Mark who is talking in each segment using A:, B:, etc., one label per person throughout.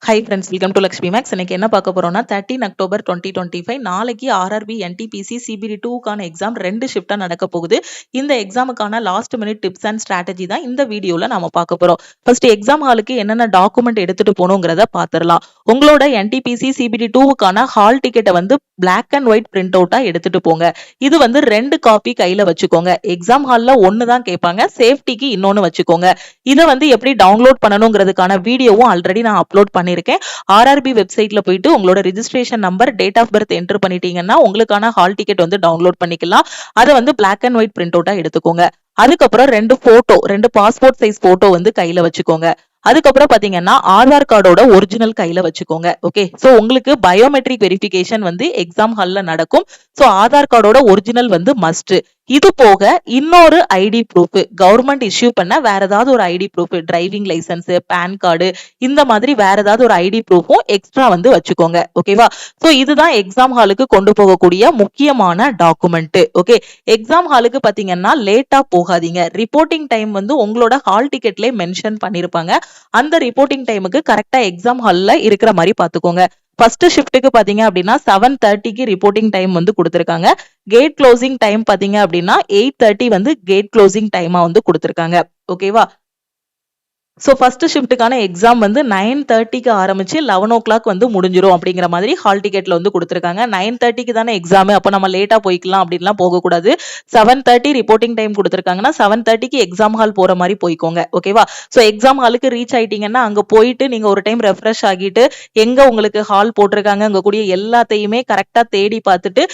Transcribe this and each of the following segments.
A: Hi friends, welcome to Lakshmi Max. இன்னைக்கு என்ன பார்க்க போறோம்னா 13 அக்டோபர் 2025 நாளைக்கு RRB NTPC CBD 2க்கான எக்ஸாம் ரெண்டு ஷிஃப்டா நடக்க போகுது. இந்த எக்ஸாமுக்கான last minute tips and strategy தான் இந்த வீடியோல நாம பார்க்க போறோம். ஃபர்ஸ்ட் எக்ஸாம் ஹாலுக்கு என்னென்ன டாக்குமெண்ட் எடுத்துட்டு போகணுங்கிறத பார்த்துடலாம். உங்களோட NTPC CBD 2க்கான ஹால் டிக்கெட்டை வந்து பிளாக் அண்ட் ஒயிட் பிரிண்ட் அவுட்டா எடுத்துட்டு போங்க. இது வந்து 2 காப்பி கையில வச்சுக்கோங்க. எக்ஸாம் ஹால்ல ஒன்னு தான் கேட்பாங்க, சேஃப்டிக்கு இன்னொன்னு வச்சுக்கோங்க. இதை வந்து எப்படி டவுன்லோட் பண்ணணுங்கிறதுக்கான வீடியோவும் ஆல்ரெடி நான் அப்லோட் பண்ணிருக்கேன். ஆர்ஆர்பி வெப்சைட்ல போயிட்டு உங்களோட registration number, date of birth enter பண்ணிட்டீங்கன்னா உங்களுக்கான ஹால் டிக்கெட் வந்து டவுன்லோட் பண்ணிக்கலாம். அதை வந்து பிளாக் அண்ட் ஒயிட் பிரிண்ட் அவுட்டா எடுத்துக்கோங்க. அதுக்கப்புறம் 2 பாஸ்போர்ட் சைஸ் போட்டோ வந்து கையில வச்சுக்கோங்க. அதுக்கப்புறம் பாத்தீங்கன்னா ஆதார் கார்டோட ஒரிஜினல் கையில வச்சுக்கோங்க. ஓகே, சோ உங்களுக்கு பயோமெட்ரிக் வெரிஃபிகேஷன் வந்து எக்ஸாம் ஹால்ல நடக்கும். சோ ஆதார் கார்டோட ஒரிஜினல் வந்து மஸ்ட். இது போக இன்னொரு ஐடி ப்ரூஃப், கவர்மெண்ட் இஷ்யூ பண்ண வேற ஏதாவது ஒரு ID proof, driving licence, PAN card, இந்த மாதிரி வேற ஏதாவது ஒரு ஐடி ப்ரூஃபும் எக்ஸ்ட்ரா வந்து வச்சுக்கோங்க. ஓகேவா? சோ இதுதான் எக்ஸாம் ஹாலுக்கு கொண்டு போகக்கூடிய முக்கியமான டாக்குமெண்ட். ஓகே, எக்ஸாம் ஹாலுக்கு பாத்தீங்கன்னா லேட்டா போகாதீங்க. ரிப்போர்ட்டிங் டைம் வந்து உங்களோட ஹால் டிக்கெட்லயே மென்ஷன் பண்ணிருப்பாங்க. அந்த ரிப்போர்ட்டிங் டைமுக்கு கரெக்டா எக்ஸாம் ஹால்ல இருக்கிற மாதிரி பாத்துக்கோங்க. ஃபர்ஸ்ட் ஷிஃப்ட்டுக்கு பாத்தீங்க அப்படின்னா 7:30க்கு ரிப்போர்ட்டிங் டைம் வந்து கொடுத்திருக்காங்க. கேட் க்ளோசிங் டைம் பாத்தீங்க அப்படின்னா 8:30 வந்து கேட் க்ளோசிங் டைமா வந்து கொடுத்திருக்காங்க. ஓகேவா? ஸோ ஃபர்ஸ்ட் ஷிஃப்ட்டுக்கான எக்ஸாம் வந்து 9:30க்கு ஆரம்பிச்சு 11 வந்து முடிஞ்சிரும் அப்படிங்கிற மாதிரி ஹால் டிக்கெட்ல வந்து கொடுத்துருக்காங்க. 9:30க்கு தானே எக்ஸாம், அப்போ நம்ம லேட்டா போய்க்கலாம் அப்படின்லாம் போகக்கூடாது. 7:30 ரிப்போர்ட்டிங் டைம் கொடுத்துருக்காங்கன்னா 7:30க்கு எக்ஸாம் ஹால் போற மாதிரி போய்க்கோங்க. ஓகேவா? ஸோ எக்ஸாம் ஹாலுக்கு ரீச் ஆயிட்டீங்கன்னா அங்க போயிட்டு நீங்க ஒரு டைம் ரெஃப்ரெஷ் ஆகிட்டு எங்க உங்களுக்கு ஹால் போட்டிருக்காங்க அங்க கூடிய எல்லாத்தையுமே கரெக்டா தேடி பார்த்துட்டு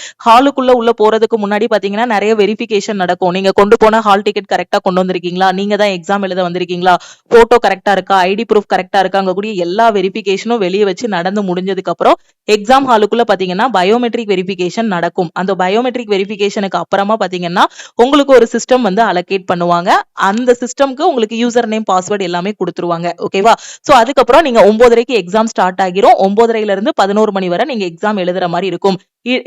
A: உள்ள போறதுக்கு முன்னாடி பாத்தீங்கன்னா நிறைய வெரிஃபிகேஷன் நடக்கும். நீங்க கொண்டு போன ஹால் டிக்கெட் கரெக்டா கொண்டு வந்திருக்கீங்களா, நீங்க தான் எக்ஸாம் எழுத வந்திருக்கீங்களா, போட்டோ கரெக்டா இருக்கா, ஐடி ப்ரூஃப் கரெக்டா இருக்கா, அங்க கூடிய எல்லா வெரிஃபிகேஷனும் வெளியே வச்சு நடந்து முடிஞ்சதுக்கு அப்புறம் எக்ஸாம் ஹாலுக்குள்ள பாத்தீங்கன்னா பயோமெட்ரிக் வெரிஃபிகேஷன் நடக்கும். அந்த பயோமெட்ரிக் வெரிஃபிகேஷனுக்கு அப்புறமா பாத்தீங்கன்னா உங்களுக்கு ஒரு சிஸ்டம் வந்து அலோகேட் பண்ணுவாங்க. அந்த சிஸ்டம்க்கு உங்களுக்கு யூசர் நேம், பாஸ்வேர்ட் எல்லாமே கொடுத்துருவாங்க. ஓகேவா? சோ அதுக்கப்புறம் நீங்க 9:30க்கு எக்ஸாம் ஸ்டார்ட் ஆகிரும். 9:30ல இருந்து 11 மணி வரை நீங்க எக்ஸாம் எழுதுற மாதிரி இருக்கும்.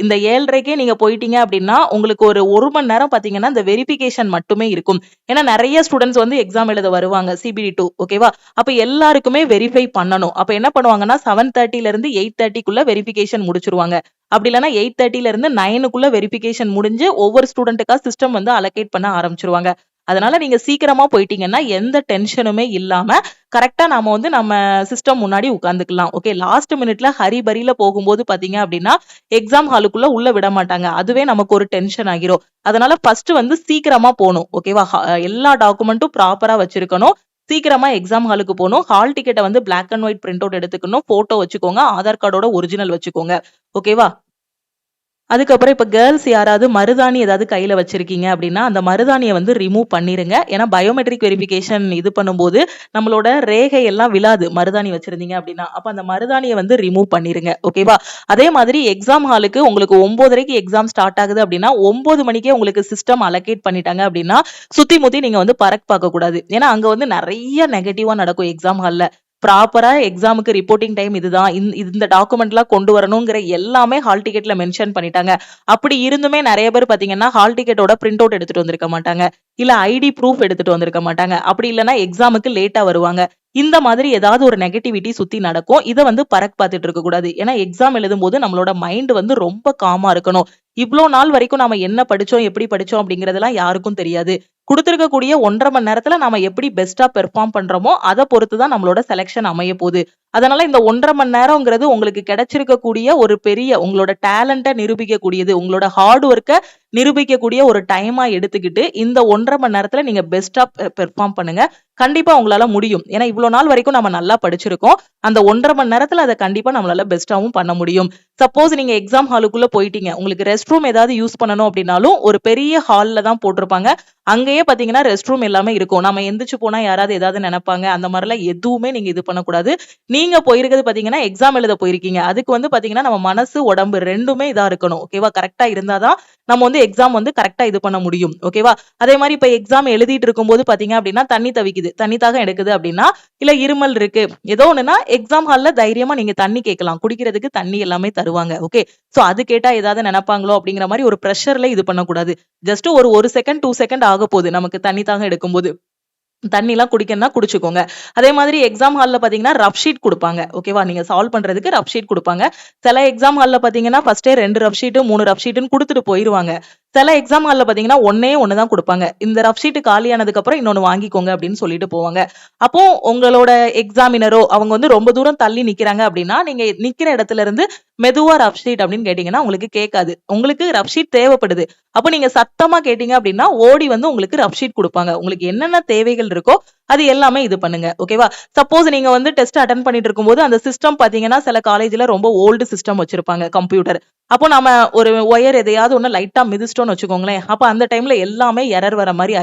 A: இந்த 7:30க்கே நீங்க போயிட்டீங்க அப்படின்னா உங்களுக்கு ஒரு மணி நேரம் பாத்தீங்கன்னா இந்த வெரிஃபிகேஷன் மட்டுமே இருக்கும். ஏன்னா நிறைய ஸ்டூடெண்ட்ஸ் வந்து எக்ஸாம் எழுத வருவாங்க CBD 2. ஓகேவா? அப்ப எல்லாருக்குமே வெரிஃபை பண்ணணும். அப்ப என்ன பண்ணுவாங்கன்னா 7:30ல இருந்து 8:30க்குள்ள வெரிஃபிகேஷன் முடிச்சிருவாங்க. அப்படி இல்லைன்னா 8:30ல இருந்து 9க்குள்ள வெரிஃபிகேஷன் முடிஞ்சு ஒவ்வொரு ஸ்டூடெண்ட்டுக்கா சிஸ்டம் வந்து அலோகேட் பண்ண ஆரம்பிச்சிருவாங்க. அதனால நீங்க சீக்கிரமா போயிட்டீங்கன்னா எந்த டென்ஷனுமே இல்லாம கரெக்டா நாம வந்து நம்ம சிஸ்டம் முன்னாடி உட்கார்ந்துக்கலாம். ஓகே, லாஸ்ட் மினிட்ல ஹரிபரியில போகும்போது பாத்தீங்க அப்படின்னா எக்ஸாம் ஹாலுக்குள்ள உள்ள விட மாட்டாங்க. அதுவே நமக்கு ஒரு டென்ஷன் ஆகிரும். அதனால ஃபர்ஸ்ட் வந்து சீக்கிரமா போகணும். ஓகேவா? எல்லா டாக்குமெண்ட்டும் ப்ராப்பரா வச்சிருக்கணும். சீக்கிரமா எக்ஸாம் ஹாலுக்கு போகணும். ஹால் டிக்கெட்டை வந்து black and white print out எடுத்துக்கணும். போட்டோ வச்சுக்கோங்க. ஆதார் கார்டோட ஒரிஜினல் வச்சுக்கோங்க. ஓகேவா? அதுக்கப்புறம் இப்ப கேர்ள்ஸ் யாராவது மருதாணி ஏதாவது கையில வச்சிருக்கீங்க அப்படின்னா அந்த மருதாணியை வந்து ரிமூவ் பண்ணிருங்க. ஏன்னா பயோமெட்ரிக் வெரிஃபிகேஷன் இது பண்ணும்போது நம்மளோட ரேகை எல்லாம் விழாது மருதாணி வச்சிருந்தீங்க அப்படின்னா. அப்ப அந்த மருதாணியை வந்து ரிமூவ் பண்ணிருங்க. ஓகேவா? அதே மாதிரி எக்ஸாம் ஹாலுக்கு உங்களுக்கு 9:30க்கு எக்ஸாம் ஸ்டார்ட் ஆகுது அப்படின்னா 9 மணிக்கே உங்களுக்கு சிஸ்டம் அலோகேட் பண்ணிட்டாங்க அப்படின்னா சுத்தி முத்தி நீங்க வந்து பறக்க பார்க்க கூடாது. ஏன்னா அங்க வந்து நிறைய நெகட்டிவா நடக்கும் எக்ஸாம் ஹால்ல. ப்ராப்பரா எக்ஸாமுக்கு ரிப்போர்ட்டிங் டைம் இதுதான், இந்த டாக்குமெண்ட் எல்லாம் கொண்டு வரணுங்கிற எல்லாமே ஹால் டிக்கெட்ல மென்ஷன் பண்ணிட்டாங்க. அப்படி இருந்துமே நிறைய பேர் பாத்தீங்கன்னா ஹால் டிக்கெட்டோட பிரிண்ட் அவுட் எடுத்துட்டு வந்திருக்க மாட்டாங்க, இல்ல ஐடி ப்ரூஃப் எடுத்துட்டு வந்திருக்க மாட்டாங்க. அப்படி இல்லைன்னா எக்ஸாமுக்கு லேட்டா வருவாங்க. இந்த மாதிரி ஏதாவது ஒரு நெகட்டிவிட்டி சுத்தி நடக்கும். இதை வந்து பறக்க பார்த்துட்டு இருக்க கூடாது. ஏன்னா எக்ஸாம் எழுதும் போது நம்மளோட மைண்ட் வந்து ரொம்ப காமா இருக்கணும். இவ்வளோ நாள் வரைக்கும் நாம என்ன படிச்சோம், எப்படி படிச்சோம் அப்படிங்கறதெல்லாம் யாருக்கும் தெரியாது. கொடுத்திருக்கக்கூடிய 1.5 மணி நேரத்துல நாம எப்படி பெஸ்டா பெர்ஃபார்ம் பண்றோமோ அதை பொறுத்துதான் நம்மளோட செலக்ஷன் அமைய போகுது. அதனால இந்த 1.5 மணி நேரம்ங்கிறது உங்களுக்கு கிடைச்சிருக்கக்கூடிய ஒரு பெரிய உங்களோட டேலண்ட்டை நிரூபிக்கக்கூடியது, உங்களோட ஹார்ட் ஒர்க்கை நிரூபிக்கக்கூடிய ஒரு டைமா எடுத்துக்கிட்டு இந்த 1.5 மணி நேரத்துல நீங்க பெஸ்டா பெர்ஃபார்ம் பண்ணுங்க. கண்டிப்பா உங்களால முடியும். ஏன்னா இவ்வளவு நாள் வரைக்கும் நம்ம நல்லா படிச்சிருக்கோம். அந்த 1.5 மணி நேரத்துல அதை கண்டிப்பா நம்மளால பெஸ்டாவும் பண்ண முடியும். சப்போஸ் நீங்க எக்ஸாம் ஹாலுக்குள்ள போயிட்டீங்க, உங்களுக்கு ரெஸ்ட் ரூம் ஏதாவது யூஸ் பண்ணணும் அப்படின்னாலும் ஒரு பெரிய ஹால்ல தான் போட்டிருப்பாங்க. அங்கேயே பாத்தீங்கன்னா ரெஸ்ட் ரூம் எல்லாமே இருக்கும். நம்ம எந்திரிச்சு போனா யாராவது ஏதாவது நினைப்பாங்க, அந்த மாதிரிலாம் எதுவுமே நீங்க இது பண்ணக்கூடாது. நீங்க போயிருக்கிறது பாத்தீங்கன்னா எக்ஸாம் எழுத போயிருக்கீங்க. அதுக்கு வந்து பாத்தீங்கன்னா நம்ம மனசு, உடம்பு ரெண்டுமே இதா இருக்கணும். ஓகேவா? கரெக்டா இருந்தாதான் நம்ம வந்து எக்ஸாம் வந்து கரெக்டா இது பண்ண முடியும். ஓகேவா? அதே மாதிரி இப்ப எக்ஸாம் எழுதிட்டு இருக்கும்போது பாத்தீங்க அப்படின்னா தண்ணி தவிக்குது, தண்ணி தாகம் எடுக்குது அப்படின்னா, இல்ல இருமல் இருக்கு, ஏதோ ஒண்ணுன்னா எக்ஸாம் ஹால்ல தைரியமா நீங்க தண்ணி கேட்கலாம். குடிக்கிறதுக்கு தண்ணி எல்லாமே தருவாங்க. ஓகே, சோ அது கேட்டா ஏதாவது நினைப்பாங்களோ அப்படிங்கிற மாதிரி ஒரு பிரஷர்ல இது பண்ணக்கூடாது. ஜஸ்ட் ஒரு 1 செகண்ட் 2 செகண்ட் ஆக போகுது நமக்கு தண்ணி தாகம் எடுக்கும்போது. தண்ணிலாம் குடிக்கணும்னா குடிச்சுக்கோங்க. அதே மாதிரி எக்ஸாம் ஹால்ல பார்த்தீங்கன்னா, ரஃப் ஷீட் குடுப்பாங்க. ஓகேவா? நீங்க சால்வ் பண்றதுக்கு ரஃப் ஷீட் குடுப்பாங்க. சில எக்ஸாம் ஹால்ல பார்த்தீங்கன்னா, ஃபர்ஸ்ட்டே 2 ரஃப் ஷீட்டு, 3 ரஃப் ஷீட்டுன்னு குடுத்துட்டு போயிருவாங்க. சில எக்ஸாம் ஹால்ல பார்த்தீங்கன்னா, ஒண்ணே ஒண்ணு தான் குடுப்பாங்க. இந்த ரஃப் ஷீட் காலியானதுக்கு அப்புறம் இன்னொன்னு வாங்கிக்கோங்க அப்படின்னு சொல்லிட்டு போவாங்க. அப்போ உங்களோட எக்ஸாமினரோ அவங்க வந்து ரொம்ப தூரம் தள்ளி நிக்கிறாங்க அப்படின்னா, நீங்க நிக்கிற இடத்துல இருந்து மெதுவா ரஃப் ஷீட் அப்படின்னு கேட்டீங்கன்னா, உங்களுக்கு கேட்காது. உங்களுக்கு ரஃப் ஷீட் தேவைப்படுது. அப்ப நீங்க சத்தமா கேட்டீங்க அப்படின்னா, ஓடி வந்து உங்களுக்கு ரஃப் ஷீட் குடுப்பாங்க. உங்களுக்கு என்னென்ன தேவைகள் இருக்கோ, அது எல்லாமே இது பண்ணுங்க. ஓகேவா? சப்போஸ் நீங்க வந்து டெஸ்ட் அட்டெண்ட் பண்ணிட்டு இருக்கும்போது, அந்த சிஸ்டம் பார்த்தீங்கன்னா, சில காலேஜ்ல ரொம்ப ஓல்டு சிஸ்டம் வச்சிருப்பாங்க கம்ப்யூட்டர். அப்போ நாம ஒரு ஒயர் எதையாவது ஒண்ணு லைட்டா மிதிச்சிட்டோம்னு வச்சுக்கோங்களேன். அப்ப அந்த டைம்ல எல்லாமே எரர் வர மாரி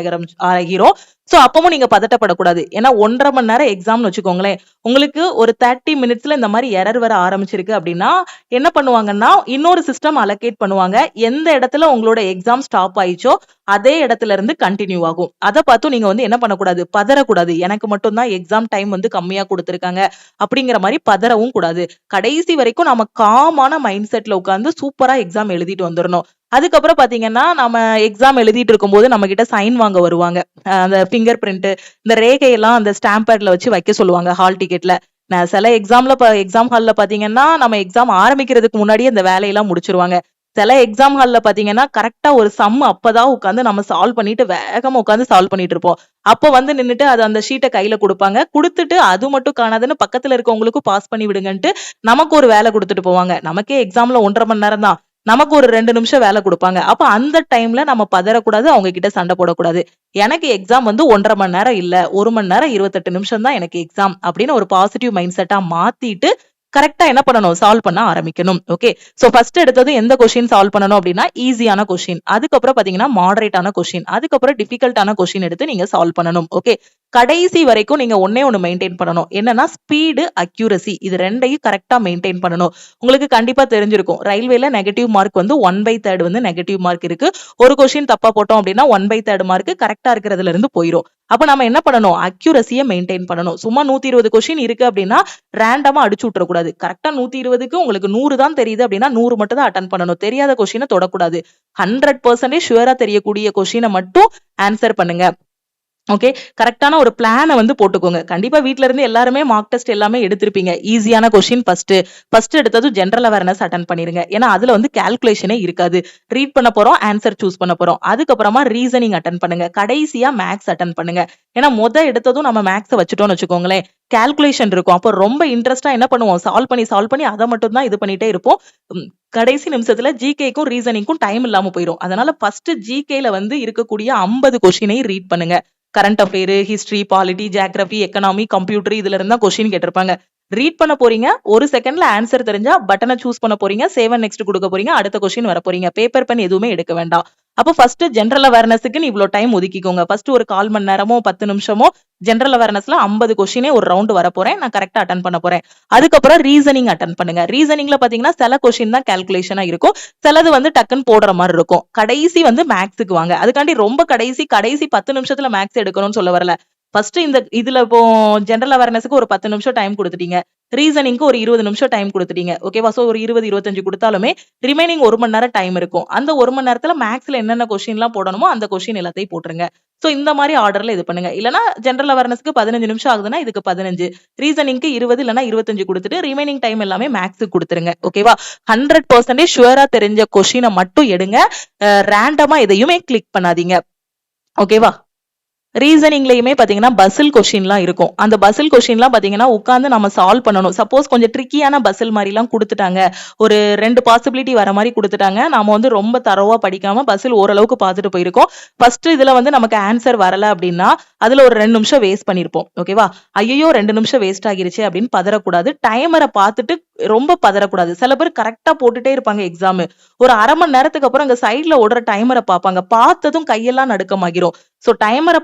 A: ஆகிரும். சோ அப்பவும் நீங்க பதட்டப்படக்கூடாது. ஏன்னா 1 1/2 மணி நேரம் எக்ஸாம்னு வச்சுக்கோங்களேன். உங்களுக்கு ஒரு 30 மினிட்ஸ்ல இந்த மாரி எரர் வர ஆரம்பிச்சிருக்கு அப்படின்னா, என்ன பண்ணுவாங்கன்னா, இன்னொரு சிஸ்டம் அலோகேட் பண்ணுவாங்க. எந்த இடத்துல உங்களோட எக்ஸாம் ஸ்டாப் ஆயிச்சோ, அதே இடத்துல இருந்து கன்டின்யூ ஆகும். அத பார்த்தும் நீங்க வந்து என்ன பண்ணக்கூடாது, பதறக்கூடாது. எனக்கு மட்டும் தான் எக்ஸாம் டைம் வந்து கம்மியா குடுத்துருக்காங்க. அப்படிங்கிற மாரி பதறவும் கூடாது. கடைசி வரைக்கும் நம்ம காமான மைண்ட் செட்ல உட்கார்ந்து சூப்பரா எக்ஸாம் எழுதிட்டு வந்துரணும். அதுக்கப்புறம் பார்த்தீங்கன்னா, நம்ம எக்ஸாம் எழுதிட்டு இருக்கும்போது நம்மகிட்ட சைன் வாங்க வருவாங்க. அந்த ஃபிங்கர் பிரிண்ட், இந்த ரேகையெல்லாம் அந்த ஸ்டாம்ப் பேட்ல வச்சு வைக்க சொல்லுவாங்க ஹால் டிக்கெட்ல. நான் சில எக்ஸாம் ஹால்ல பார்த்தீங்கன்னா, நம்ம எக்ஸாம் ஆரம்பிக்கிறதுக்கு முன்னாடியே இந்த வேலையெல்லாம் முடிச்சுருவாங்க. சில எக்ஸாம் ஹால்ல பார்த்தீங்கன்னா, கரெக்ட்டா ஒரு சம் அப்பதான் உட்கார்ந்து நம்ம சால்வ் பண்ணிட்டு வேகமா உட்கார்ந்து சால்வ் பண்ணிட்டு இருப்போம். அப்ப வந்து நின்னுட்டு அது அந்த ஷீட்ட கையில குடுப்பாங்க. குடுத்துட்டு அது மட்டும் காணாதுன்னு பக்கத்துல இருக்கவங்களுக்கும் பாஸ் பண்ணி விடுங்கன்ட்டு நமக்கு ஒரு வேலை குடுத்துட்டு போவாங்க. நமக்கே எக்ஸாம்ல 1 1/2 மணி நேரம் தான். நமக்கு ஒரு 2 நிமிஷம் வேலை குடுப்பாங்க. அப்ப அந்த டைம்ல நம்ம பதறக்கூடாது. அவங்க கிட்ட சண்டை போடக்கூடாது. எனக்கு எக்ஸாம் வந்து 1 1/2 மணி நேரம் இல்ல. 1 மணி நேரம் 28 நிமிஷம் தான் எனக்கு எக்ஸாம் அப்படின்னு ஒரு பாசிட்டிவ் மைண்ட் செட்டா மாத்திட்டு கரெக்ட்டா என்ன பண்ணணும்? சால்வ் பண்ண ஆரம்பிக்கணும். ஓகே. சோ ஃபர்ஸ்ட் எடுத்தது எந்த கொஸ்டின் சால்வ் பண்ணணும் அப்படின்னா, ஈஸியான கொஸ்டின். அதுக்கப்புறம் பாத்தீங்கன்னா, மாடரேட்டான கொஸ்டின். அதுக்கப்புறம் டிஃபிகல்ட்டான கொஸ்டின் எடுத்து நீங்க சால்வ் பண்ணணும். ஓகே. கடைசி வரைக்கும் நீங்க ஒண்ணே ஒண்ணு மெயின்டெயின் பண்ணணும். என்னன்னா, ஸ்பீடு, அக்யூரசி இது 2யும் கரெக்ட்டா மெயின்டெயின் பண்ணணும். உங்களுக்கு கண்டிப்பா தெரிஞ்சிருக்கும். ரயில்வேல நெகட்டிவ் மார்க் வந்து 1/3 வந்து நெகட்டிவ் மார்க் இருக்கு. ஒரு கொஸ்டின் தப்பா போட்டோம் அப்படின்னா 1/3 மார்க் கரெக்ட்டா இருக்கிறதுல இருந்து போயிரும். அப்ப நம்ம என்ன பண்ணணும்? அக்யூரசிய மெயின்டெயின் பண்ணணும். சும்மா 120 கொஸ்டின் இருக்கு அப்படின்னா, ரேண்டமா அடிச்சு விட்டுறக்கூடாது. கரெக்ட்டா 120க்கு உங்களுக்கு 100 தான் தெரியுது அப்படின்னா, 100 மட்டும் தான் அட்டெண்ட் பண்ணணும். தெரியாத கொஸ்டின தொடக்கூடாது. 100% ஷூரா தெரியக்கூடிய கொஸ்டின மட்டும் ஆன்சர் பண்ணுங்க. ஓகே. கரெக்ட்டான ஒரு பிளான வந்து போட்டுக்கோங்க. கண்டிப்பா வீட்ல இருந்து எல்லாருமே மார்க் டெஸ்ட் எல்லாமே எடுத்திருப்பீங்க. ஈஸியான கொஸ்டின் ஃபர்ஸ்ட் எடுத்ததும் ஜெனரல் அவேர்னஸ் அட்டெண்ட் பண்ணிருங்க. ஏன்னா அதுல வந்து கால்குலேஷனே இருக்காது. ரீட் பண்ண போறோம், ஆன்சர் சூஸ் பண்ண போறோம். அதுக்கப்புறமா ரீசனிங் அட்டெண்ட் பண்ணுங்க. கடைசியா மேத்ஸ் அட்டெண்ட் பண்ணுங்க. ஏன்னா எடுத்ததும் நம்ம மேத்ஸ வச்சுட்டோம்னு வச்சுக்கோங்களேன், கால்குலேஷன் இருக்கும். அப்போ ரொம்ப இன்ட்ரெஸ்ட்டா என்ன பண்ணுவோம்? சால்வ் பண்ணி அத மட்டும் தான் இது பண்ணிட்டே இருப்போம். ம் கடைசி நிமிஷத்துல ஜிகேக்கும், ரீசனிங்க்கும் டைம் இல்லாம போயிரும். அதனால ஃபர்ஸ்ட் ஜிகேல வந்து இருக்கக்கூடிய 50 கொஸ்டினையும் ரீட் பண்ணுங்க. Current affair, history, polity, geography, economy, computer இதுல இருந்தா கொஸ்டின் கேட்டிருப்பாங்க. ரீட் பண்ண போறீங்க. ஒரு செகண்ட்ல ஆன்சர் தெரிஞ்சா பட்டன சூஸ் பண்ண போறீங்க. சேவ் அண்ட் நெக்ஸ்ட் குடுக்க போறீங்க. அடுத்த கொஸ்டின் வர போறீங்க. பேப்பர் பென் எதுவுமே எடுக்க வேண்டாம். அப்ப ஃபர்ஸ்ட் ஜெனரல் அவேர்னஸ்க்கு நீ இவ்ளோ டைம் ஒதுக்கிக்கோங்க. ஃபர்ஸ்ட் ஒரு 1/4 மணி நேரமோ, 10 நிமிஷமோ ஜெனரல் அவேர்னஸ்ல 50 கொஸ்டினே ஒரு ரவுண்ட் வரப்போறேன். நான் கரெக்ட்டா அட்டெண்ட் பண்ண போறேன். அதுக்கப்புறம் ரீசனிங் அட்டெண்ட் பண்ணுங்க. ரீசனிங்ல பாத்தீங்கன்னா சில கொஸ்டின் தான் கால்குலேஷனா இருக்கும். சிலது வந்து டக்குன்னு போடுற மாரி இருக்கும். கடைசி வந்து மேத்ஸ்க்கு வாங்க. அதுக்காண்டி ரொம்ப கடைசி 10 நிமிஷத்துல மேத்ஸ் எடுக்கணும்னு சொல்ல வரல. ஃபர்ஸ்ட் இதுல இப்போ ஜெனரல் அவேர்னஸ்க்கு ஒரு 10 நிமிஷம் டைம் குடுத்துட்டீங்க. ரீசனிங்க்கு ஒரு 20 நிமிஷம் டைம் குடுத்துட்டீங்க. ஓகேவா? சோ ஒரு 20, 25 குடுத்தாலுமே ரிமைனிங் 1 மணி நேரம் டைம் இருக்கும். அந்த 1 மணி நேரத்துல மேத்ஸ்ல என்னென்ன கொஸ்டின்லாம் போடணுமோ அந்த கொஸ்டின் எல்லாத்தையும் போட்டுருங்க. சோ இந்த மாரி ஆர்டர்ல இது பண்ணுங்க. இல்லன்னா ஜெனரல் அவேர்னஸ்க்கு 15 நிமிஷம் ஆகுதுன்னா இதுக்கு 15, ரீசனிங்க்கு 20 இல்லன்னா 25 குடுத்துட்டு ரிமைனிங் டைம் எல்லாமே மேத்ஸ்க்கு குடுத்துருங்க. ஓகேவா? 100% ஷூரா தெரிஞ்ச கொஸ்டின மட்டும் எடுங்க. ரேண்டமா எதையுமே கிளிக் பண்ணாதீங்க. ஓகேவா? ரீசனிங்லயுமே பாத்தீங்கன்னா பசில் கொஸ்டின்லாம் இருக்கும். அந்த பசில் கொஸ்டின்லாம் பாத்தீங்கன்னா உட்கார்ந்து நம்ம சால்வ் பண்ணணும். சப்போஸ் கொஞ்சம் ட்ரிக்கியான பசில் மாரிலாம் குடுத்துட்டாங்க. ஒரு 2 பாசிபிலிட்டி வர மாரி குடுத்துட்டாங்க. நாம வந்து ரொம்ப தரோவா படிக்காம பசில் ஓரளவுக்கு பார்த்துட்டு போயிருக்கோம். ஃபர்ஸ்ட் இதுல வந்து நமக்கு ஆன்சர் வரல அப்படின்னா, அதுல ஒரு 2 நிமிஷம் வேஸ்ட் பண்ணியிருப்போம். ஓகேவா? ஐயய்யோ! 2 நிமிஷம் வேஸ்ட் ஆகிருச்சே அப்படின்னு பதறக்கூடாது. டைமர பார்த்துட்டு ரொம்ப பதறக்கூடாது. சில பேர் கரெக்ட்டா போட்டுட்டே இருப்பாங்க எக்ஸாம். ஒரு 1/2 மணி நேரத்துக்கு அப்புறம் அங்க சைடுல ஓடுற டைமர பார்ப்பாங்க. பார்த்ததும் கையெல்லாம் நடுக்கமாகிரும். சோ டைமர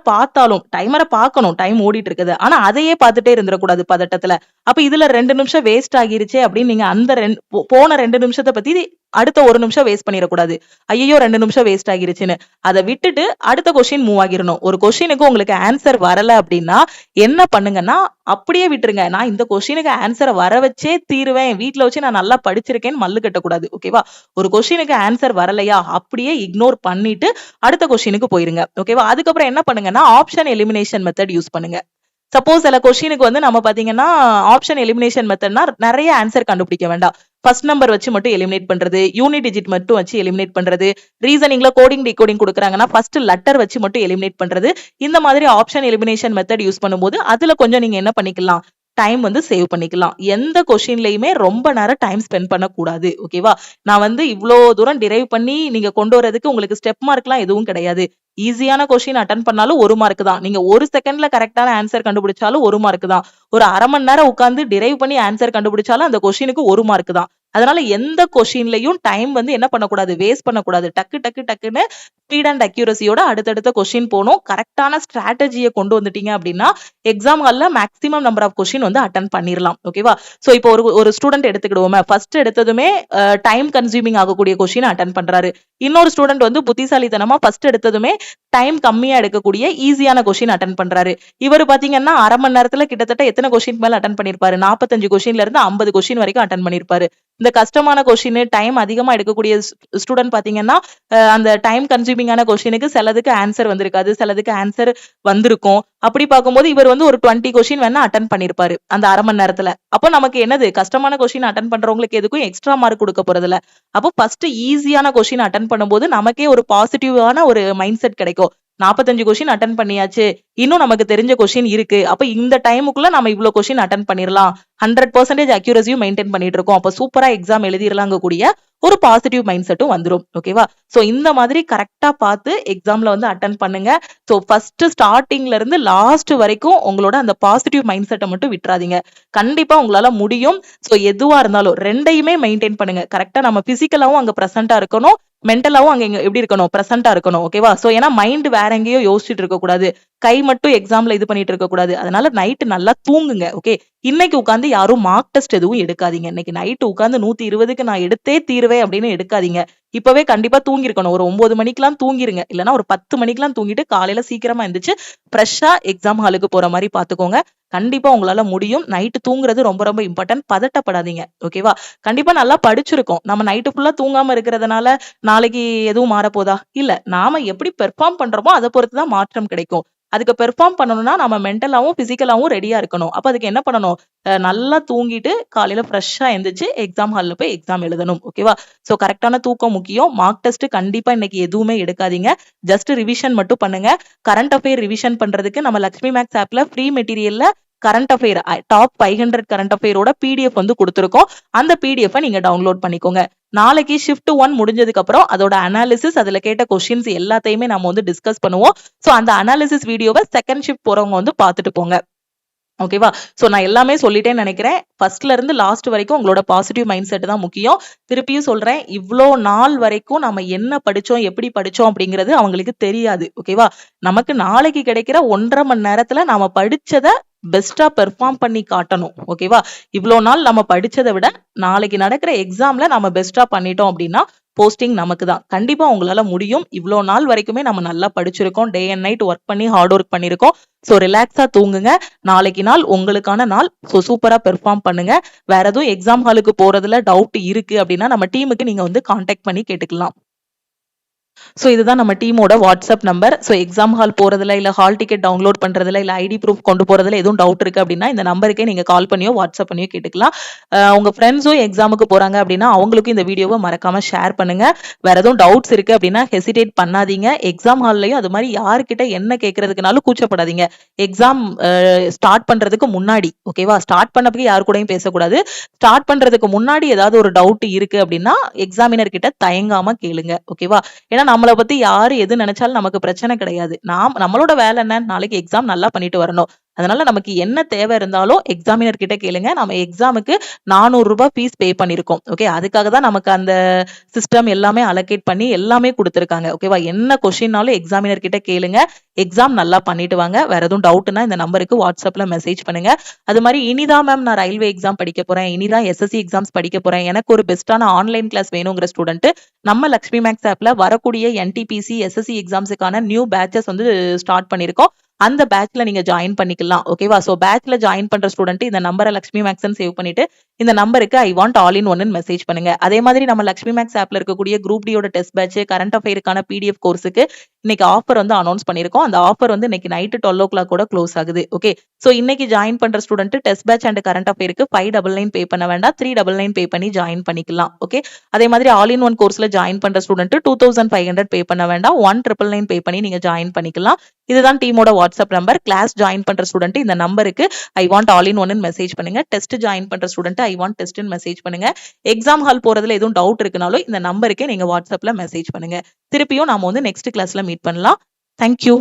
A: பார்க்கணும். டைம் ஓடிட்டு இருக்குது. ஆனா அதையே பார்த்துட்டே இருந்துறக்கூடாது பதட்டத்துல. அப்ப இதுல 2 நிமிஷம் வேஸ்ட் ஆகிருச்சே அப்படின்னு நீங்க அந்த போன 2 நிமிஷத்த பத்தி அடுத்த 1 நிமிஷம் வேஸ்ட் பண்ணிடக்கூடாது. ஐயோ 2 நிமிஷம் வேஸ்ட் ஆகிருச்சுன்னு அதை விட்டுட்டு அடுத்த கொஸ்டின் மூவ் ஆகிரணும். ஒரு கொஸ்டினுக்கு உங்களுக்கு ஆன்சர் வரல அப்படின்னா என்ன பண்ணுங்கன்னா அப்படியே விட்டுருங்க. நான் இந்த கொஸ்டினுக்கு ஆன்சரை வர வச்சே தீருவேன், வீட்டுல வச்சு நான் நல்லா படிச்சிருக்கேன்னு மல்லு கட்டக்கூடாது. ஓகேவா? ஒரு கொஸ்டினுக்கு ஆன்சர் வரலையா அப்படியே இக்னோர் பண்ணிட்டு அடுத்த கொஸ்டினுக்கு போயிருங்க. ஓகேவா? அதுக்கப்புறம் என்ன பண்ணுங்கன்னா ஆப்ஷன் எலிமினேஷன் மெத்தட் யூஸ் பண்ணுங்க. சப்போஸ் சில கொஸ்டினுக்கு வந்து நம்ம பாத்தீங்கன்னா ஆப்ஷன் எலிமினேஷன் மெத்தட்னா நிறைய ஆன்சர் கண்டுபிடிக்க வேண்டாம். ஃபர்ஸ்ட் நம்பர் வச்சு மட்டும் எலிமினேட் பண்றது, யூனிட் டிஜிட் மட்டும் வச்சு எலிமினேட் பண்றது, ரீசனிங்ல கோடிங் டிகோடிங் கொடுக்குறாங்கன்னா ஃபர்ஸ்ட் லெட்டர் வச்சு மட்டும் எலிமினேட் பண்றது. இந்த மாதிரி ஆப்ஷன் எலிமினேஷன் மெத்தட் யூஸ் பண்ணும்போது அதுல கொஞ்சம் நீங்க என்ன பண்ணிக்கலாம், டைம் வந்து சேவ் பண்ணிக்கலாம். எந்த கொஸ்டின்லயுமே ரொம்ப நேரம் டைம் ஸ்பெண்ட் பண்ணக்கூடாது. ஓகேவா? நான் வந்து இவ்வளோ தூரம் டிரைவ் பண்ணி நீங்க கொண்டு வரதுக்கு உங்களுக்கு ஸ்டெப் மார்க்லாம் எதுவும் கிடையாது. ஈஸியான கொஸ்டின் அட்டன் பண்ணாலும் 1 மார்க் தான். நீங்க 1 செகண்ட்ல கரெக்டான ஆன்சர் கண்டுபிடிச்சாலும் 1 மார்க் தான். ஒரு 1/2 மணி நேரம் உட்கார்ந்து டிரைவ் பண்ணி ஆன்சர் கண்டுபிடிச்சாலும் அந்த கொஸ்டினுக்கு 1 மார்க் தான். அதனால எந்த கொஸ்டின்லயும் டைம் வந்து என்ன பண்ணக்கூடாது, வேஸ்ட் பண்ணக்கூடாது. டக்கு டக்கு டக்குன்னு ஸ்பீட் அண்ட் அக்யூரசியோட அடுத்தடுத்த கொஸ்டின் போகணும். கரெக்டான ஸ்ட்ராட்டஜியை கொண்டு வந்துட்டீங்க அப்படின்னா எக்ஸாம் ஹால்ல மேக்ஸிமம் நம்பர் ஆஃப் கொஸ்டின் வந்து அட்டன் பண்ணிரலாம். ஓகேவா? சோ இப்போ ஒரு ஸ்டூடெண்ட் எடுத்துக்கிடுவோமே, ஃபர்ஸ்ட் எடுத்ததுமே டைம் கன்சியூமிங் ஆகக்கூடிய கொஸ்டின் அட்டன் பண்றாரு. இன்னொரு ஸ்டூடெண்ட் வந்து புத்திசாலித்தனமா ஃபர்ஸ்ட் எடுத்ததுமே டைம் கம்மியா எடுக்கக்கூடிய ஈஸியான கொஸ்டின் அட்டன் பண்றாரு. இவர் பாத்தீங்கன்னா 1/2 மணி நேரத்துல கிட்டத்தட்ட எத்தனை கொஸ்டின் மேல அட்டன் பண்ணிருப்பாரு, 45 கொஸ்டின்ல இருந்து 50 கொஸ்டின் வரைக்கும் அட்டன் பண்ணிருப்பாரு. இந்த கஷ்டமான கொஸ்டின் டைம் அதிகமா எடுக்கக்கூடிய ஸ்டூடெண்ட் பாத்தீங்கன்னா அந்த டைம் கன்சியூமிங்கான கொஸ்டினுக்கு சிலதுக்கு ஆன்சர் வந்திருக்காது, சிலதுக்கு ஆன்சர் வந்திருக்கும். அப்படி பார்க்கும்போது இவர் வந்து ஒரு 20 கொஸ்டின் வேணா அட்டன் பண்ணிருப்பாரு அந்த 1/2 மணி நேரத்துல. அப்போ நமக்கு என்னது, கஷ்டமான கொஸ்டின் அட்டன் பண்றவங்களுக்கு எதுக்கும் எக்ஸ்ட்ரா மார்க் கொடுக்க போறது இல்ல. அப்போ ஃபர்ஸ்ட் ஈஸியான கொஸ்டின் அட்டன் பண்ணும்போது நமக்கே ஒரு பாசிட்டிவான ஒரு மைண்ட் செட் கிடைக்கும். 45 கொஸ்டின் அட்டன் பண்ணியாச்சு, இன்னும் நமக்கு தெரிஞ்ச கொஸ்டின் இருக்கு, அப்ப இந்த டைமுக்குள்ள நம்ம இவ்வளவு கொஸ்டின் அட்டன் பண்ணிரலாம், 100% அக்யூரசியும் மெயின்டைன் பண்ணிட்டு இருக்கோம், அப்ப சூப்பரா எக்ஸாம் எழுதிரலாங்க கூடிய ஒரு பாசிட்டிவ் மைண்ட் செட்டும் வந்துரும். ஓகேவா? சோ இந்த மாதிரி கரெக்டா பார்த்து எக்ஸாம்ல வந்து அட்டன் பண்ணுங்க. சோ ஃபர்ஸ்ட் ஸ்டார்டிங்ல இருந்து லாஸ்ட் வரைக்கும் உங்களோட அந்த பாசிட்டிவ் மைண்ட் செட்டை மட்டும் விட்டுறாதீங்க. கண்டிப்பா உங்களால முடியும். சோ எதுவா இருந்தாலும் ரெண்டையுமே மெயின்டைன் பண்ணுங்க. கரெக்டா நம்ம பிசிக்கலாவும் அங்க பிரசன்டா இருக்கணும், மென்டலாவும் அங்க எப்படி இருக்கணும், பிரசன்டா இருக்கணும். ஓகேவா? சோ ஏன்னா மைண்ட் வேற எங்கேயோ யோசிச்சுட்டு இருக்க கூடாது, கை மட்டும் எக்ஸாம்ல இது பண்ணிட்டு இருக்க கூடாது. அதனால நைட் நல்லா தூங்குங்க. ஓகே? இன்னைக்கு உட்கார்ந்து யாரும் மார்க் டெஸ்ட் எதுவும் எடுக்காதீங்க. இன்னைக்கு நைட் உட்கார்ந்து 120க்கு நான் எடுத்தே தீருவேன் அப்படின்னு எடுக்காதீங்க. இப்பவே கண்டிப்பா தூங்கி இருக்கணும். ஒரு 9 மணிக்கெல்லாம் தூங்கிருங்க. இல்லன்னா ஒரு 10 மணிக்கெல்லாம் தூங்கிட்டு காலையில சீக்கிரமா எந்திரிச்சு ஃப்ரெஷ்ஷா எக்ஸாம் ஹாலுக்கு போற மாதிரி பாத்துக்கோங்க. கண்டிப்பா உங்களால முடியும். நைட்டு தூங்குறது ரொம்ப ரொம்ப இம்பார்ட்டன்ட். பதட்டப்படாதீங்க. ஓகேவா? கண்டிப்பா நல்லா படிச்சிருக்கோம். நம்ம நைட்டு ஃபுல்லா தூங்காம இருக்கிறதுனால நாளைக்கு எதுவும் மாறப்போதா? இல்ல. நாம எப்படி பெர்ஃபார்ம் பண்றோமோ அதை பொறுத்துதான் மாற்றம் கிடைக்கும். அதுக்கு பெர்ஃபார்ம் பண்ணணும்னா நம்ம மென்டலாவும் பிசிக்கலாவும் ரெடியா இருக்கணும். அப்ப அதுக்கு என்ன பண்ணணும், நல்லா தூங்கிட்டு காலையில ஃப்ரெஷ்ஷா எந்திரிச்சு எக்ஸாம் ஹால்ல போய் எக்ஸாம் எழுதணும். ஓகேவா? சோ கரெக்டான தூக்கம் முக்கியம். மார்க் டெஸ்ட் கண்டிப்பா இன்னைக்கு எதுவுமே எடுக்காதீங்க. ஜஸ்ட் ரிவிஷன் மட்டும் பண்ணுங்க. கரண்ட் அஃபேர் ரிவிஷன் பண்றதுக்கு நம்ம லக்ஷ்மி மேக்ஸ் ஆப்ல ஃப்ரீ மெட்டீரியல்ல கரண்ட் அஃபேர் டாப் 500 கரண்ட் அஃபேரோட பிடிஎஃப் வந்து கொடுத்துருக்கோம். அந்த பிடிஎஃப் நீங்க டவுன்லோட் பண்ணிக்கோங்க. நாளைக்கு ஷிஃப்ட் 1 முடிஞ்சதுக்கு அப்புறம் அதோட அனாலிசிஸ், அதுல கேட்ட கொஸ்டின்ஸ் எல்லாத்தையுமே நம்ம வந்து டிஸ்கஸ் பண்ணுவோம். சோ அந்த அனாலிசிஸ் வீடியோவை செகண்ட் ஷிஃப்ட் போறவங்க வந்து பாத்துட்டு போங்க. ஓகேவா? சோ நான் எல்லாமே சொல்லிட்டேன்னு நினைக்கிறேன். ஃபர்ஸ்ட்ல இருந்து லாஸ்ட் வரைக்கும் உங்களோட பாசிட்டிவ் மைண்ட் செட் தான் முக்கியம். திருப்பியும் சொல்றேன், இவ்ளோ நாள் வரைக்கும் நம்ம என்ன படிச்சோம், எப்படி படிச்சோம் அப்படிங்கிறது அவங்களுக்கு தெரியாது. ஓகேவா? நமக்கு நாளைக்கு கிடைக்கிற 1.5 மணி நேரத்துல நாம படிச்சத பெஸ்டா பெர்ஃபார்ம் பண்ணி காட்டணும். ஓகேவா? இவ்ளோ நாள் நம்ம படிச்சதை விட நாளைக்கு நடக்கிற எக்ஸாம்ல நம்ம பெஸ்டா பண்ணிட்டோம் அப்படின்னா போஸ்டிங் நமக்கு தான். கண்டிப்பா உங்களால முடியும். இவ்ளோ நாள் வரைக்குமே நம்ம நல்லா படிச்சிருக்கோம். டே அண்ட் நைட் ஒர்க் பண்ணி ஹார்ட் ஒர்க் பண்ணிருக்கோம். சோ ரிலாக்ஸா தூங்குங்க. நாளைக்கு நாள் உங்களுக்கான நாள். சோ சூப்பரா பெர்ஃபார்ம் பண்ணுங்க. வேற எதுவும் எக்ஸாம் ஹாலுக்கு போறதுல டவுட் இருக்கு அப்படின்னா நம்ம டீமுக்கு நீங்க வந்து கான்டாக்ட் பண்ணி கேட்டுக்கலாம். சோ இதுதான் நம்ம டீமோட WhatsApp number. So exam hall போறதுல இல்ல ஹால் டிக்கெட் டவுன்லோட் பண்றதுல இல்ல ஐடி ப்ரூஃப் கொண்டு போறதுல எதுவும் டவுட் இருக்கு அப்படின்னா இந்த நம்பருக்கே நீங்க கால் பண்ணியோ வாட்ஸ்அப் பண்ணியோ கேட்டுக்கலாம். உங்க ஃப்ரெண்ட்ஸும் எக்ஸாமுக்கு போறாங்க அப்படின்னா அவங்களுக்கும் இந்த வீடியோவை மறக்காம ஷேர் பண்ணுங்க. வேற எதுவும் டவுட்ஸ் இருக்கு அப்படின்னா ஹெசிடேட் பண்ணாதீங்க. எக்ஸாம் ஹால்லயும் அது மாதிரி யாருக்கிட்ட என்ன கேட்கறதுக்குனாலும் கூச்சப்படாதீங்க. எக்ஸாம் ஸ்டார்ட் பண்றதுக்கு முன்னாடி, ஓகேவா? ஸ்டார்ட் பண்ணப்போ யாரு கூடயும் பேசக்கூடாது. ஸ்டார்ட் பண்றதுக்கு முன்னாடி ஏதாவது ஒரு டவுட் இருக்கு அப்படின்னா எக்ஸாமினர் கிட்ட தயங்காம கேளுங்க. ஓகேவா? ஏன்னா நம்மளை பத்தி யாரு எது நினைச்சாலும் நமக்கு பிரச்சனை கிடையாது. நம்மளோட வேலை என்ன, நாளைக்கு எக்ஸாம் நல்லா பண்ணிட்டு வரணும். அதனால நமக்கு என்ன தேவை இருந்தாலும் எக்ஸாமினர் கிட்ட கேளுங்க. நம்ம எக்ஸாமுக்கு 400 ரூபாய் ஃபீஸ் பே பண்ணியிருக்கோம். ஓகே, அதுக்காக தான் நமக்கு அந்த சிஸ்டம் எல்லாமே அலோகேட் பண்ணி எல்லாமே கொடுத்துருக்காங்க. ஓகேவா? என்ன கொஸ்டின்னாலும் எக்ஸாமினர் கிட்ட கேளுங்க. எக்ஸாம் நல்லா பண்ணிட்டு வாங்க. வேற எதுவும் டவுட்னா இந்த நம்பருக்கு வாட்ஸ்அப்ல மெசேஜ் பண்ணுங்க. அது மாதிரி இனிதான் மேம் நான் ரயில்வே எக்ஸாம் படிக்க போறேன், இனிதான் எஸ்எஸ்சி எக்ஸாம்ஸ் படிக்க போறேன், எனக்கு ஒரு பெஸ்ட்டான ஆன்லைன் கிளாஸ் வேணுங்கிற ஸ்டூடெண்ட் நம்ம லக்ஷ்மி மேக்ஸ் ஆப்ல வரக்கூடிய என்டிபிசி எஸ்எஸ்சி எக்ஸாம்ஸுக்கான நியூ பேட்சஸ் வந்து ஸ்டார்ட் பண்ணிருக்கோம். அந்த பேட்ச்ல நீங்க ஜாயின் பண்ணிக்கலாம். ஓகேவா? சோ பேட்ச்ல ஜாயின் பண்ற ஸ்டூடெண்ட் இந்த நம்பரை லக்ஷ்மி மேக்ஸ்ன்னு சேவ் பண்ணிட்டு இந்த நம்பருக்கு ஐ வாண்ட் ஆல் இன் ஒன்னு மெசேஜ் பண்ணுங்க. அதே மாதிரி நம்ம லக்ஷ்மி மேக்ஸ் ஆப்ல இருக்கக்கூடிய குரூப் டியோட டெஸ்ட் பேட்ச், கரண்ட் அஃபேருக்கான பிடிஎஃப் கோர்ஸுக்கு இன்னைக்கு ஆஃபர் வந்து அனௌன்ஸ் பண்ணிருக்கோம். அந்த ஆஃபர் வந்து இன்னைக்கு நைட் 12 o'clock கூட க்ளோஸ் ஆகுது. ஓகே, சோ இன்னைக்கு ஜாயின் பண்ற student test batch and current அஃபேருக்கு 599 பே பண்ண வேண்டாம், 399 பே பண்ணி ஜாயின் பண்ணிக்கலாம். ஓகே, அதே மாதிரி ஆல் இன் ஒன் கோர்ஸ்ல ஜாயின் பண்ற ஸ்டூடெண்ட் 2500 பே பண்ண வேண்டாம், 1999 பே பண்ணி நீங்க ஜாயின் பண்ணிக்கலாம். இதுதான் டீமோட வாட்ஸ்அப் நம்பர். கிளாஸ் ஜாயின் பண்ற ஸ்டூடெண்ட் இந்த நம்பருக்கு ஐ வாண்ட் ஆல் இன் ஒன்னு மெசேஜ் பண்ணுங்க. டெஸ்ட் ஜாயின் பண்ற student I want test message பண்ணுங்க. எக்ஸாம் ஹால் போறதுல எதுவும் டவுட் இருக்குனாலும் இந்த நம்பருக்கே நீங்க வாட்ஸ்அப்ல மெசேஜ் பண்ணுங்க. திருப்பியும் நாம வந்து நெக்ஸ்ட் கிளாஸ்ல மீட் பண்ணலாம். தேங்க்யூ.